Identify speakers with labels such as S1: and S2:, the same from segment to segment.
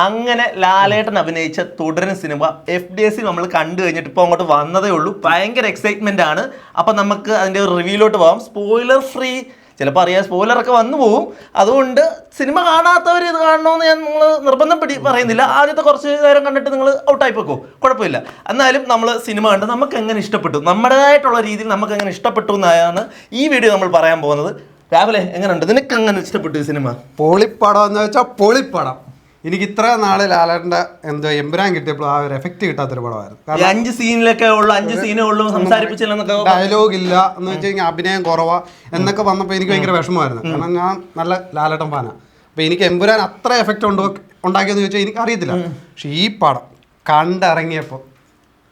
S1: അങ്ങനെ ലാലേട്ടൻ അഭിനയിച്ച തുടരും സിനിമ FDC നമ്മൾ കണ്ടു കഴിഞ്ഞിട്ട് ഇപ്പോൾ അങ്ങോട്ട് വന്നതേ ഉള്ളൂ. ഭയങ്കര എക്സൈറ്റ്മെന്റ് ആണ്. അപ്പം നമുക്ക് അതിൻ്റെ റിവ്യൂലോട്ട് പോകാം. സ്പോയിലർ ഫ്രീ, ചിലപ്പോൾ അറിയാം സ്പോയിലറൊക്കെ വന്നു പോകും. അതുകൊണ്ട് സിനിമ കാണാത്തവർ ഇത് കാണണമെന്ന് ഞാൻ നിങ്ങൾ നിർബന്ധം പറയുന്നില്ല. ആദ്യത്തെ കുറച്ച് നേരം കണ്ടിട്ട് നിങ്ങൾ ഔട്ടായി പോക്കോ, കുഴപ്പമില്ല. എന്നാലും നമ്മൾ സിനിമ കണ്ട് നമുക്ക് എങ്ങനെ ഇഷ്ടപ്പെട്ടു, നമ്മുടേതായിട്ടുള്ള രീതിയിൽ നമുക്ക് എങ്ങനെ ഇഷ്ടപ്പെട്ടു എന്നാണ് ഈ വീഡിയോ നമ്മൾ പറയാൻ പോകുന്നത്. രാവിലെ എങ്ങനെയുണ്ട്, നിനക്ക് എങ്ങനെ ഇഷ്ടപ്പെട്ടു ഈ സിനിമ?
S2: പൊളിപ്പടം എന്ന് വെച്ചാൽ പൊളിപ്പടം. എനിക്ക് ഇത്ര നാള് ലാലേട്ടൻ്റെ എന്തോ എമ്പുരാൻ കിട്ടിയപ്പോൾ ആ ഒരു എഫക്റ്റ് കിട്ടാത്തൊരു പടമായിരുന്നു.
S1: 5 സീനിലൊക്കെ ഉള്ളു, 5 സീനേ ഉള്ളൂ, സംസാരിപ്പിച്ചില്ലെന്നൊക്കെ,
S2: ഡയലോഗ് ഇല്ല എന്ന് വെച്ച് കഴിഞ്ഞാൽ അഭിനയം കുറവാ എന്നൊക്കെ വന്നപ്പോൾ എനിക്ക് ഭയങ്കര വിഷമമായിരുന്നു. കാരണം ഞാൻ നല്ല ലാലേട്ടൻ ഫാനാണ്. അപ്പോൾ എനിക്ക് എമ്പുരാൻ അത്ര എഫക്റ്റ് ഉണ്ടാക്കിയെന്ന് ചോദിച്ചാൽ എനിക്ക് അറിയത്തില്ല. പക്ഷെ ഈ പടം കണ്ടിറങ്ങിയപ്പോൾ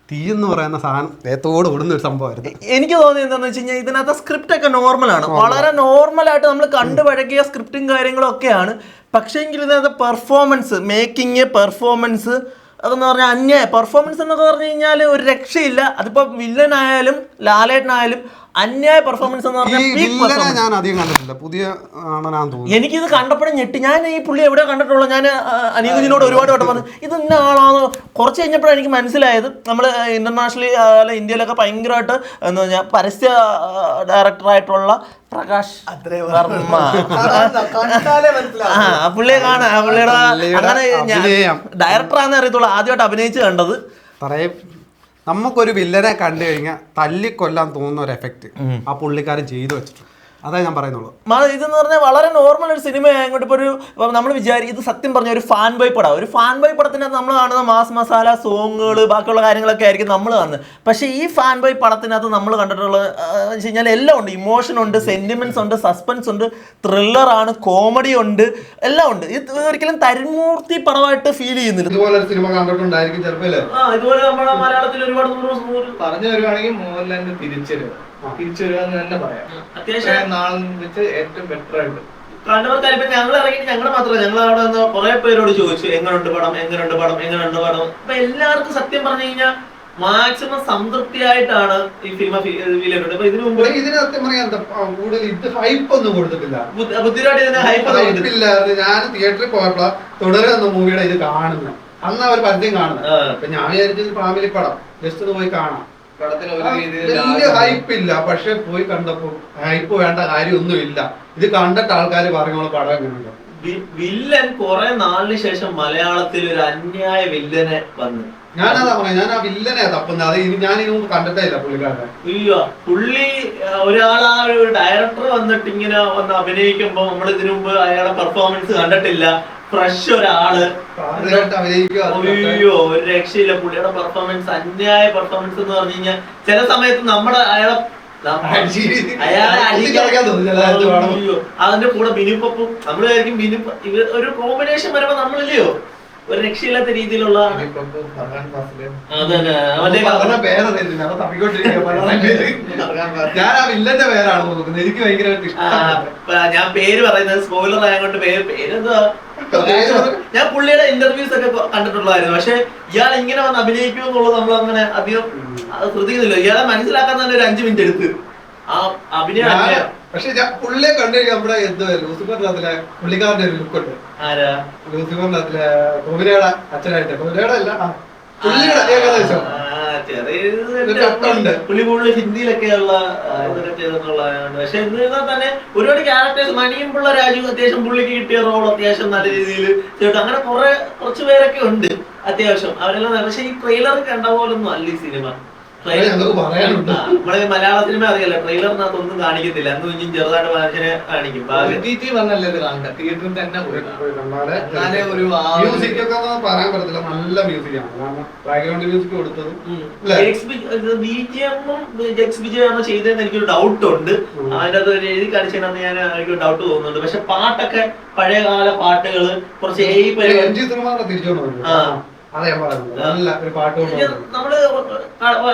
S2: തീ എന്ന് പറയുന്ന സാധനം ദേഹത്തോട് ഓടുന്ന ഒരു സംഭവമായിരുന്നു.
S1: എനിക്ക് തോന്നിയത് എന്താണെന്ന് വെച്ച് കഴിഞ്ഞാൽ ഇതിനകത്ത് സ്ക്രിപ്റ്റ് ഒക്കെ നോർമലാണ്, വളരെ നോർമലായിട്ട് നമ്മൾ കണ്ടു പഴകിയ സ്ക്രിപ്റ്റും കാര്യങ്ങളും ഒക്കെയാണ്. പക്ഷേ എങ്കിലും ഇതിനകത്ത് പെർഫോമൻസ്, മേക്കിങ്, പെർഫോമൻസ് അതെന്ന് പറഞ്ഞാൽ അന്യായ പെർഫോമൻസ് എന്നൊക്കെ പറഞ്ഞു കഴിഞ്ഞാൽ ഒരു രക്ഷയില്ല. അതിപ്പോൾ വില്ലനായാലും ലാലേട്ടനായാലും അന്യായ പെർഫോമൻസ് എന്ന് പറഞ്ഞാൽ
S2: ഞാൻ അധികം കണ്ടിട്ടില്ല, പുതിയ ആണെന്നാണ് തോന്നുന്നു.
S1: എനിക്കിത് കണ്ടപ്പോഴും ഞെട്ടി. ഞാൻ ഈ പുള്ളി എവിടെ കണ്ടിട്ടുള്ളൂ, ഞാൻ അനികുജിനോട് ഒരുപാട് വട്ടം പറഞ്ഞു ഇത് ഇന്ന ആളാണോ. കുറച്ച് കഴിഞ്ഞപ്പോഴാണ് എനിക്ക് മനസ്സിലായത് നമ്മൾ ഇന്റർനാഷണലി ഇന്ത്യയിലൊക്കെ ഭയങ്കരമായിട്ട് എന്താ പറഞ്ഞാൽ പരസ്യ ഡയറക്ടറായിട്ടുള്ള പ്രകാശ് വർമ്മ, പുള്ളിയെ കാണാം. പുള്ളിയുടെ അങ്ങനെ ഡയറക്ടറാണെന്ന് അറിയത്തുള്ളൂ, ആദ്യമായിട്ട് അഭിനയിച്ച് കണ്ടത്.
S2: നമുക്കൊരു വില്ലനെ കണ്ടു കഴിഞ്ഞാൽ തല്ലിക്കൊല്ലാൻ തോന്നുന്ന ഒരു എഫക്റ്റ് ആ പുള്ളിക്കാരൻ ചെയ്തു വെച്ചിട്ടുണ്ട്. അതേ ഞാൻ പറയുന്നുള്ളൂ.
S1: ഇതെന്ന് പറഞ്ഞാൽ വളരെ നോർമൽ ഒരു സിനിമ. അങ്ങോട്ട് ഇപ്പോൾ ഒരു നമ്മൾ ഇത് സത്യം പറഞ്ഞ ഒരു ഫാൻ ബോയ് പടം. ഒരു ഫാൻ ബോയ് പടത്തിനകത്ത് നമ്മൾ കാണുന്ന മാസ് മസാല സോങ്ങുകൾ ബാക്കിയുള്ള കാര്യങ്ങളൊക്കെ ആയിരിക്കും നമ്മൾ കാണുന്നത്. പക്ഷേ ഈ ഫാൻ ബോയ് പടത്തിനകത്ത് നമ്മൾ കണ്ടിട്ടുള്ളത് വെച്ച് കഴിഞ്ഞാൽ എല്ലാം ഉണ്ട്. ഇമോഷൻ ഉണ്ട്, സെന്റിമെന്റ്സ് ഉണ്ട്, സസ്പെൻസ് ഉണ്ട്, ത്രില്ലറാണ്, കോമഡി ഉണ്ട്, എല്ലാം ഉണ്ട്. ഇത് ഒരിക്കലും തരുമൂർത്തി പടമായിട്ട് ഫീൽ ചെയ്യുന്നില്ല.
S2: ഇതുപോലെ സിനിമ കണ്ടിട്ടുണ്ടായിരിക്കും ചിലപ്പോൾ.
S1: ഇതുപോലെ നമ്മുടെ മലയാളത്തിൽ ഒരുപാട്
S3: പറഞ്ഞു വരുവാണെങ്കിൽ മോഹൻലാലിന്റെ തിരിച്ചുവരിക എന്ന് തന്നെ പറയാം. അത്യാവശ്യം നാളെ വെച്ച് ഏറ്റവും ബെറ്റർ ആയിട്ട്
S1: കണ്ടവർക്കാരും ഇപ്പൊ ഞങ്ങൾ ഇറങ്ങി, ഞങ്ങൾ മാത്രമല്ല, ഞങ്ങൾ അവിടെ നിന്ന് കുറെ പേരോട് ചോദിച്ചു എങ്ങനെയുണ്ട് പടം, എങ്ങനെയുണ്ട് പടം, എങ്ങനെയുണ്ട് പടം. അപ്പൊ എല്ലാവർക്കും സത്യം പറഞ്ഞു കഴിഞ്ഞാൽ മാക്സിമം സംതൃപ്തിയായിട്ടാണ് ഈ സിനിമ ഫീലുണ്ട്. അപ്പൊ ഇതിനു മുമ്പ് ബുദ്ധിമുട്ടായിട്ട് ഇതിന് ഹൈപ്പ്
S2: ഇല്ല. ഞാൻ തിയേറ്ററിൽ പോയപ്പോഴാ തുടരുന്ന മൂവിയുടെ ഇത് കാണുന്നത്. അന്ന് അവർ പദ്യം കാണുന്നത്. അപ്പൊ ഞാൻ വിചാരിച്ചത് ഫാമിലി പടം ജസ്റ്റ് ഒന്ന് പോയി കാണാം. വലിയ ഹൈപ്പ് ഇല്ല, പക്ഷെ പോയി കണ്ടപ്പോ ഹൈപ്പ് വേണ്ട കാര്യമൊന്നുമില്ല. ഇത് കണ്ടിട്ട് ആൾക്കാർ പറഞ്ഞോളൂ പടം എങ്ങനെയുണ്ടോ.
S1: വില്ലൻ കുറെ നാളിന് ശേഷം മലയാളത്തിൽ ഒരു അന്യായ വില്ലനെ വന്നു.
S2: ഞാനതാ പറയാം, ഞാൻ ആ വില്ലനെ തപ്പുന്നത്. അത് ഞാൻ ഇതിനു മുമ്പ് കണ്ടിട്ടേ ഇല്ല പുള്ളിക്കാരനെ.
S1: അയ്യോ, പുള്ളി ഒരാളാ ഒരു ഡയറക്ടർ വന്നിട്ട് ഇങ്ങനെ വന്ന് അഭിനയിക്കുമ്പോ നമ്മൾ ഇതിനു മുമ്പ് അയാളുടെ പെർഫോമൻസ് കണ്ടിട്ടില്ല. ഫ്രഷ് ഒരാള്, അയ്യോ ഒരു രക്ഷയില്ല. പുള്ളിയുടെ പെർഫോമൻസ് അന്യായ പെർഫോമൻസ് എന്ന് പറഞ്ഞു കഴിഞ്ഞാൽ ചില സമയത്ത് നമ്മുടെ അയാളെ അതിന്റെ കൂടെ ബിനുപ്പും നമ്മൾ വിചാരിക്കും ഒരു കോമ്പിനേഷൻ വരുമ്പോ നമ്മളില്ലയോ ഒരു രക്ഷയില്ലാത്ത രീതിയിലുള്ള ഞാൻ പേര് പറയുന്നത് സ്പോയിലർ ആയതുകൊണ്ട് പേരെന്താ. ഞാൻ പുള്ളിയുടെ ഇന്റർവ്യൂസ് ഒക്കെ കണ്ടിട്ടുള്ളതായിരുന്നു. പക്ഷെ ഇയാൾ ഇങ്ങനെ വന്ന് അഭിനയിക്കുമെന്നുള്ളത് നമ്മൾ അങ്ങനെ അധികം ശ്രദ്ധിക്കുന്നില്ല. ഇയാളെ മനസ്സിലാക്കാൻ തന്നെ ഒരു 5 മിനിറ്റ് എടുത്ത് ആ അഭിനയം.
S2: പക്ഷെ പുള്ളിയെ കണ്ടു നമ്മുടെ എന്തോ ലൂസിഫറിനകത്തിലെ പുള്ളിക്കാരന്റെ ഒരു ലുക്ക് ഉണ്ട്.
S1: ആരാ?
S2: ലൂസിഫറിനകത്തിലെ ടോവിനോയുടെ അച്ഛനായിട്ട്. ടോവിനോയുടെ അല്ല, പുള്ളിയുടെ ഏകദേശം
S1: പുള്ളി കൂടുതൽ ഹിന്ദിയിലൊക്കെയുള്ള ഇതൊക്കെ ചെയ്തിട്ടുള്ളതാണ്. പക്ഷെ എന്നിരുന്നാൽ തന്നെ ഒരുപാട് ക്യാരക്ടേഴ്സ്, മണിയമ്പിള്ള രാജു അത്യാവശ്യം പുള്ളിക്ക് കിട്ടിയ റോൾ അത്യാവശ്യം നല്ല രീതിയിൽ ചെയ്തിട്ട് അങ്ങനെ കുറച്ച് പേരൊക്കെ ഉണ്ട് അത്യാവശ്യം അവരെല്ലാം. പക്ഷെ ഈ ട്രെയിലർ കണ്ട പോലൊന്നും അല്ല ഈ സിനിമ. നമ്മള് മലയാള സിനിമ അറിയാലോ, ട്രെയിലറിനകത്ത് ഒന്നും കാണിക്കത്തില്ല. അന്ന് കുഞ്ഞും ചെറുതായിട്ട് മനുഷ്യനെ കാണിക്കും.
S3: തിയേറ്ററിൽ തന്നെ
S2: പറയാൻ പറ്റത്തില്ല, നല്ല മ്യൂസിക്കാണ്. കാരണം ബാക്ക്ഗ്രൗണ്ട് മ്യൂസിക് കൊടുത്തത്
S1: BGM ചെയ്തതെന്ന് എനിക്കൊരു ഡൗട്ട് ഉണ്ട്. അതിന്റെ അത് എഴുതി കാണിച്ചതെന്ന് എനിക്കൊരു ഡൗട്ട് തോന്നുന്നുണ്ട്. പക്ഷെ പാട്ടൊക്കെ പഴയകാല പാട്ടുകള് കുറച്ച് നമ്മള്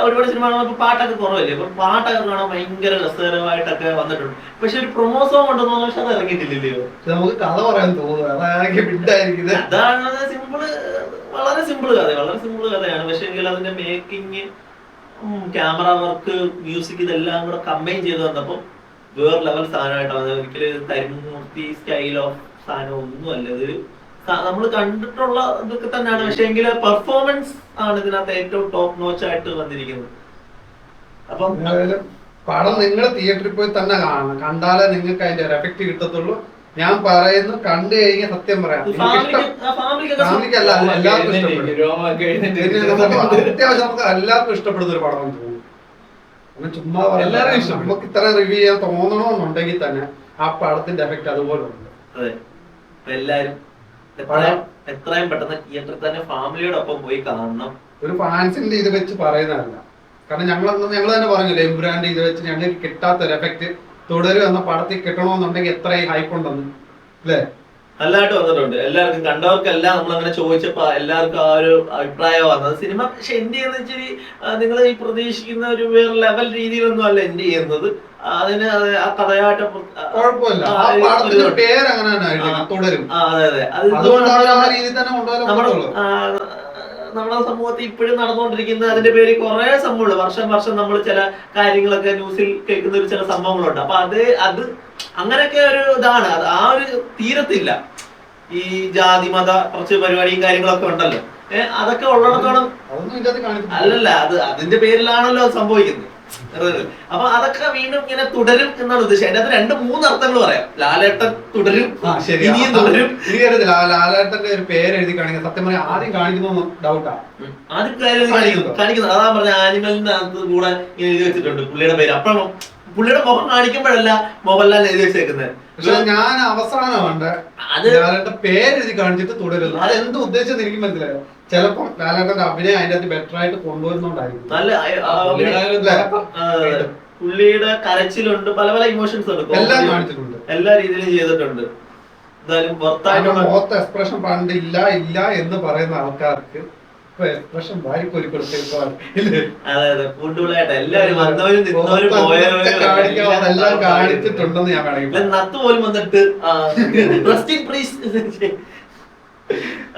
S1: ഒരുപാട് സിനിമ പാട്ടൊക്കെ കുറവല്ലേ, അപ്പൊ പാട്ടൊക്കെ കാണാൻ ഭയങ്കര രസകരമായിട്ടൊക്കെ വന്നിട്ടുണ്ട്. പക്ഷെ ഒരു പ്രൊമോ സോങ് ഉണ്ടെന്ന് പക്ഷെ അത് ഇറങ്ങിയിട്ടില്ലല്ലോ.
S2: നമുക്ക് കഥ പറയാൻ തോന്നുന്നു.
S1: അതാണ് സിമ്പിള്, വളരെ സിമ്പിൾ കഥയാണ്. പക്ഷെ എങ്കിൽ അതിന്റെ മേക്കിങ്, ക്യാമറ വർക്ക്, മ്യൂസിക് ഇതെല്ലാം കൂടെ കമ്പൈൻ ചെയ്ത് വന്നപ്പോ വേറെ ലെവൽ സാധനമായിട്ടാണ്. ഒരിക്കലും തരുമൂർത്തി സ്റ്റൈൽ ഓഫ് സാധനം ഒന്നും അല്ല. ഇത് നമ്മൾ കണ്ടിട്ടുള്ള ഇതൊക്കെ തന്നെയാണ്, പക്ഷെ എങ്കിലും പെർഫോമൻസ് ആണ് ഇതിനകത്ത് ഏറ്റവും ടോപ്പ് നോച്ച് ആയിട്ട് വന്നിരിക്കുന്നത്. അപ്പം
S2: എന്തായാലും പടം നിങ്ങൾ തിയേറ്ററിൽ പോയി തന്നെ കാണണം, കണ്ടാലേ നിങ്ങൾക്ക് അതിന്റെ ഒരു എഫക്ട് കിട്ടത്തുള്ളൂ. ഞാൻ പറയുന്നു, കണ്ടു കഴിഞ്ഞാൽ സത്യം പറയാം, ഫാമിലിക്കല്ല എല്ലാവർക്കും അത്യാവശ്യം നമുക്ക് എല്ലാവർക്കും ഇഷ്ടപ്പെടുന്ന ഒരു പടം തോന്നുന്നു. ചുമ്മാ എല്ലാവരും ഇഷ്ടം, നമുക്ക് ഇത്ര റിവ്യൂ ചെയ്യാൻ തോന്നണമെന്നുണ്ടെങ്കിൽ തന്നെ ആ പടത്തിന്റെ എഫക്ട് അതുപോലെ ഉണ്ട്.
S1: അതെ, എല്ലാരും എത്രയും പെട്ടെന്ന് തിയേറ്ററിൽ തന്നെ ഫാമിലിയോടൊപ്പം പോയി കാണണം.
S2: ഒരു ഫാൻസിന്റെ ഇത് വെച്ച് പറയുന്നതല്ല, കാരണം ഞങ്ങൾ തന്നെ പറഞ്ഞില്ലേ, എംബ്രാൻഡ് ഇത് വെച്ച് ഞങ്ങൾക്ക് കിട്ടാത്ത ഒരു എഫക്ട് തുടരും എന്ന പടത്തിൽ കിട്ടണമെന്നുണ്ടെങ്കിൽ എത്രയും ഹൈപ്പ് ഉണ്ടെന്ന് അല്ലേ?
S1: നല്ലതായിട്ട് വന്നിട്ടുണ്ട്. എല്ലാവർക്കും കണ്ടവർക്കെല്ലാം നമ്മളങ്ങനെ ചോദിച്ചപ്പോ എല്ലാവർക്കും ആ ഒരു അഭിപ്രായം വന്നത്. സിനിമ പക്ഷെ എൻഡ് ചെയ്യുന്ന വെച്ചാൽ നിങ്ങൾ ഈ പ്രതീക്ഷിക്കുന്ന ഒരു വേറെ ലെവൽ രീതിയിലൊന്നും അല്ല എൻഡ് ചെയ്യുന്നത്. അതിന് ആ കഥയായിട്ട്
S2: കുഴപ്പമില്ല, ആ പടത്തിന്റെ പേര് അങ്ങനെ തന്നെ തുടരും.
S1: അതെ അതെ, നമ്മുടെ സമൂഹത്തിൽ ഇപ്പോഴും നടന്നുകൊണ്ടിരിക്കുന്ന അതിന്റെ പേര് കുറെ സംഭവമുണ്ട്. വർഷം നമ്മൾ ചില കാര്യങ്ങളൊക്കെ ന്യൂസിൽ കേൾക്കുന്ന ഒരു ചില സംഭവങ്ങളുണ്ട്. അപ്പൊ അത് അങ്ങനെയൊക്കെ ഒരു ഇതാണ്, അത് ആ ഒരു തീരത്തില്ല. ഈ ജാതി മത കുറച്ച് പരിപാടിയും കാര്യങ്ങളൊക്കെ ഉണ്ടല്ലോ, അതൊക്കെ ഉള്ളിടത്തോളം അല്ലല്ല, അത് അതിന്റെ പേരിലാണല്ലോ സംഭവിക്കുന്നത്. അപ്പൊ അതൊക്കെ വീണ്ടും ഇങ്ങനെ തുടരും എന്നാണ് ഉദ്ദേശം. അതിനകത്ത് 2-3 അർത്ഥങ്ങൾ പറയാം. ലാലേട്ടൻ തുടരും, ഇനിയും തുടരും.
S2: ലാലേട്ടന്റെ ഒരു പേര് എഴുതി കാണിക്കുന്നത് സത്യം പറഞ്ഞാൽ ആദ്യം കാണിക്കുന്ന ഡൗട്ടാ.
S1: ആദ്യം കാണിക്കുന്നത് അതാ പറഞ്ഞ ആനിമലിന്റെ അകത്ത് കൂടെ എഴുതി വെച്ചിട്ടുണ്ട് പുള്ളിയുടെ പേര്. അപ്പൊ പുള്ളിയുടെ മുഖം കാണിക്കുമ്പോഴല്ല മോഹൻലാൽ എഴുതി വെച്ചേക്കുന്നത്.
S2: പക്ഷെ ഞാൻ അവസാനമാണ് ലാലേട്ടന്റെ പേര് എഴുതി കാണിച്ചിട്ട് തുടരുന്നു. അത് എന്ത് ഉദ്ദേശിച്ചെന്ന് എനിക്ക് മനസ്സിലായോ? ചിലപ്പം ലാലേട്ടന്റെ അഭിനയം അതിന്റെ അകത്ത് ബെറ്റർ ആയിട്ട് കൊണ്ടുവരുന്നോണ്ടായിരിക്കും.
S1: പുള്ളിയുടെ കരച്ചിലുണ്ട്, പല പല ഇമോഷൻസ് ഉണ്ട്,
S2: എല്ലാം കാണിച്ചിട്ടുണ്ട്,
S1: എല്ലാ രീതിയിലും ചെയ്തിട്ടുണ്ട്. എന്തായാലും
S2: മുഖത്ത് എക്സ്പ്രഷൻ പണ്ട് ഇല്ല എന്ന് പറയുന്ന ആൾക്കാർക്ക് എക്സ്പ്രഷൻ വാരിക്കൊരു
S1: അതെ അതെ, കൂട്ടുകൂടായിട്ട് എല്ലാവരും വന്നവരും നിന്നവരും പോയവരും
S2: എല്ലാം കാണിച്ചിട്ടുണ്ടെന്ന് ഞാൻ വേണമെങ്കിൽ
S1: നത്ത് പോലും വന്നിട്ട്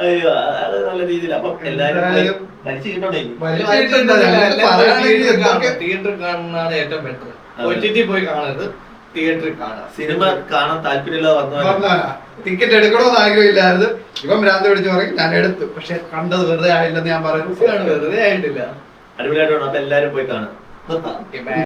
S1: അയ്യോ, അത് നല്ല രീതിയിൽ. അപ്പൊ എല്ലാവരും
S3: തിയേറ്ററിൽ കാണുന്നതാണ് ഏറ്റവും ബെറ്റർ. OTT പോയി കാണരുത്, തിയേറ്ററിൽ കാണാം.
S1: സിനിമ കാണാൻ താല്പര്യമില്ലാതെ വന്നവരാ.
S2: ടിക്കറ്റ് എടുക്കണമെന്ന് ആഗ്രഹമില്ലായിരുന്നു. ഇവൻ ഭ്രാന്ത് പിടിച്ച് പറയും ഞാൻ എടുത്തു, പക്ഷെ കണ്ടത് വെറുതെ ആയില്ലെന്ന് ഞാൻ പറയുന്നു.
S3: വെറുതെ ആയിട്ടില്ല,
S1: അടിപൊളിയായിട്ട് വേണം. അപ്പൊ എല്ലാരും പോയി കാണാം.